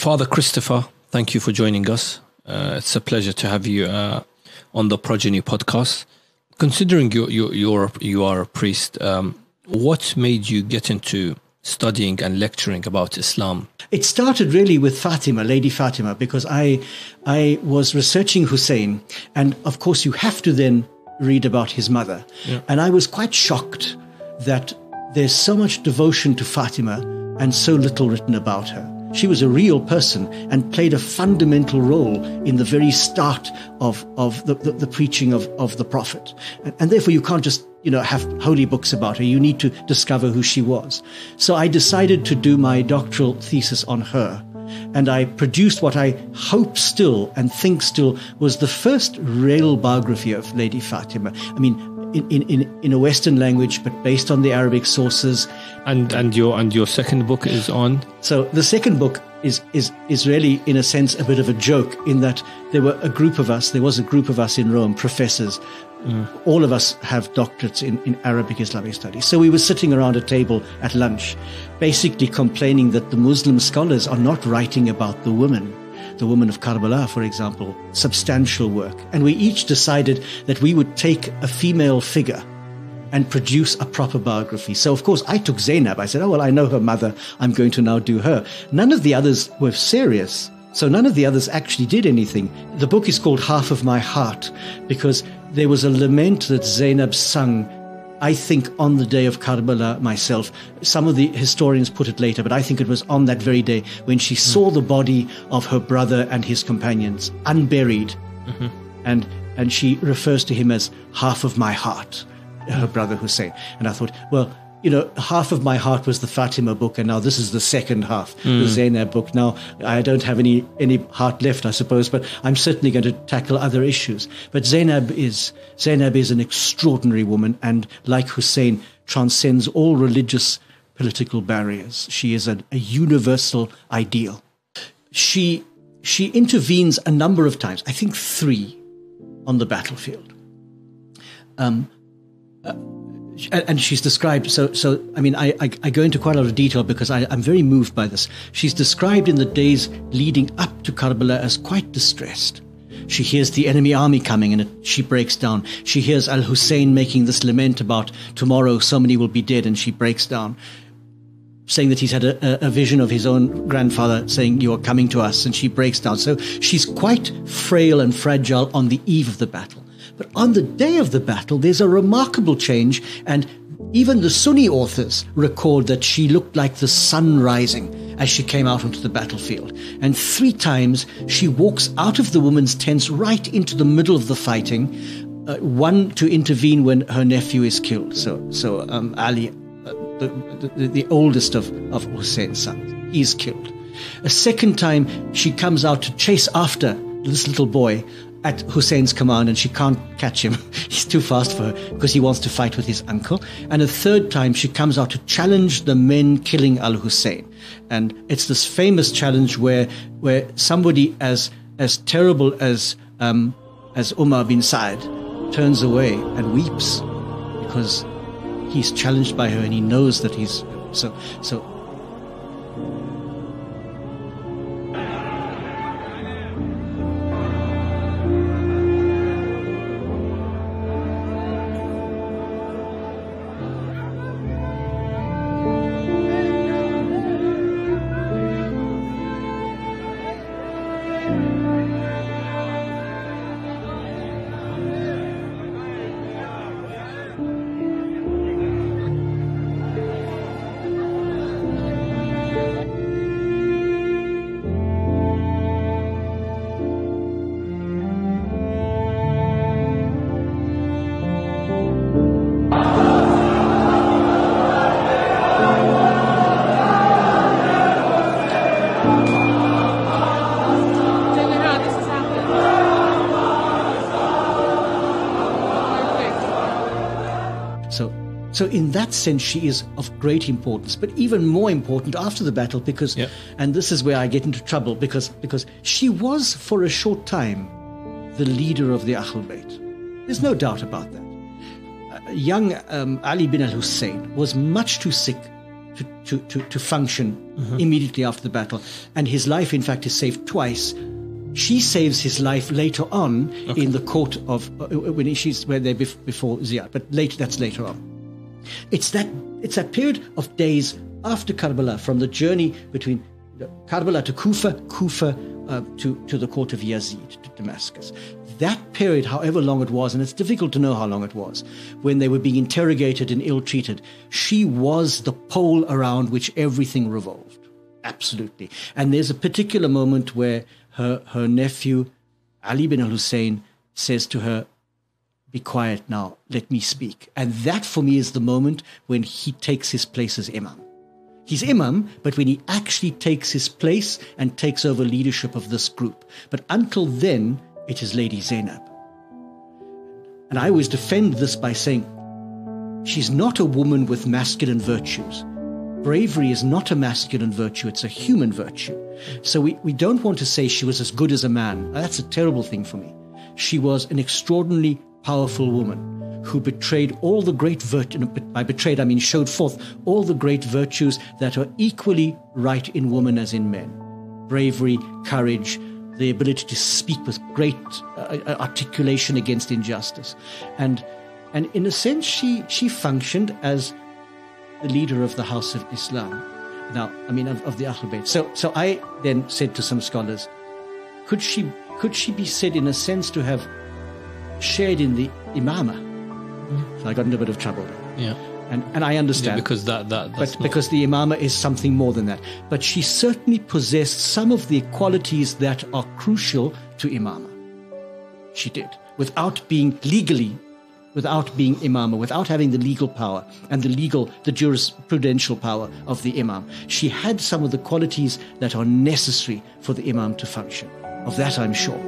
Father Christopher, thank you for joining us. It's a pleasure to have you on the Progeny podcast. Considering you are a priest, what made you get into studying and lecturing about Islam? It started really with Fâṭima, Lady Fâṭima, because I was researching Hussein, and of course you have to then read about his mother. Yeah. And I was quite shocked that there's so much devotion to Fâṭima and so little written about her. She was a real person and played a fundamental role in the very start of the preaching of the Prophet. And therefore you can't just, have holy books about her. You need to discover who she was. So I decided to do my doctoral thesis on her. And I produced what I hope still and think still was the first real biography of Lady Fâṭima. I mean, in a Western language, but based on the Arabic sources. And your second book is on? So the second book is really, in a sense, a bit of a joke, in that there was a group of us in Rome, professors. All of us have doctorates in Arabic Islamic studies. So we were sitting around a table at lunch, basically complaining that the Muslim scholars are not writing about the woman of Karbalâ, for example, substantial work. And we each decided that we would take a female figure and produce a proper biography. So, of course, I took Zaynab. I said, I know her mother. I'm going to now do her. None of the others were serious. So none of the others actually did anything. The book is called Half of My Heart because there was a lament that Zaynab sung, I think, on the day of Karbalâ myself. Some of the historians put it later, but I think it was on that very day when she saw the body of her brother and his companions unburied. Mm-hmm. And she refers to him as half of my heart, her brother Hussein. And I thought, half of my heart was the Fâṭima book, and now this is the second half, the Zaynab book. Now, I don't have any heart left, I suppose, but I'm certainly going to tackle other issues. But Zaynab is an extraordinary woman, and like Hussein, transcends all religious, political barriers. She is a universal ideal. She intervenes a number of times, I think 3, on the battlefield. And she's described, I go into quite a lot of detail because I'm very moved by this. She's described in the days leading up to Karbalâ as quite distressed. She hears the enemy army coming and she breaks down. She hears al-Ḥusayn making this lament about tomorrow so many will be dead, and she breaks down, saying that he's had a vision of his own grandfather saying, you are coming to us, and she breaks down. So she's quite frail and fragile on the eve of the battle. But on the day of the battle, there's a remarkable change, and even the Sunni authors record that she looked like the sun rising as she came out onto the battlefield. And 3 times she walks out of the women's tents right into the middle of the fighting, one to intervene when her nephew is killed. So Allî, the oldest of Hussein's sons, he's killed. A second time she comes out to chase after this little boy at Hussein's command, and she can't catch him. He's too fast for her because he wants to fight with his uncle. And a third time she comes out to challenge the men killing al-Hussayn. And it's this famous challenge where somebody as terrible as Umar bin Sa'd turns away and weeps because he's challenged by her and he knows that he's so. So in that sense, she is of great importance, but even more important after the battle because, and this is where I get into trouble, because she was for a short time the leader of the al-Bayt. There's no doubt about that. Young Ali bin al-Hussein was much too sick to function immediately after the battle. And his life, in fact, is saved twice. She saves his life later on in the court of where they're before Ziyad, but that's later on. It's that period of days after Karbalâ, from the journey between Karbalâ to Kufa to the court of Yazid, to Damascus. That period, however long it was, and it's difficult to know how long it was, when they were being interrogated and ill-treated, she was the pole around which everything revolved. Absolutely. And there's a particular moment where her nephew, Ali bin al-Ḥusayn, says to her, "Be quiet now, let me speak." And that for me is the moment when he takes his place as Imâm. He's Imâm, but when he actually takes his place and takes over leadership of this group. But until then, it is Lady Zaynab. And I always defend this by saying, she's not a woman with masculine virtues. Bravery is not a masculine virtue, it's a human virtue. So we don't want to say she was as good as a man. That's a terrible thing for me. She was an extraordinarily powerful woman who betrayed all the great virtues, by betrayed I mean showed forth all the great virtues that are equally right in women as in men. Bravery, courage, the ability to speak with great articulation against injustice. And in a sense, she functioned as the leader of the House of Islam. Now, I mean, of the al-Bayt. So I then said to some scholars, could she be said in a sense to have shared in the imamah? So I got in a bit of trouble. Yeah. And I understand. Yeah, because because the imamah is something more than that. But she certainly possessed some of the qualities that are crucial to imamah. She did. Without being imamah, without having the legal power and the jurisprudential power of the imam. She had some of the qualities that are necessary for the imam to function. Of that I'm sure.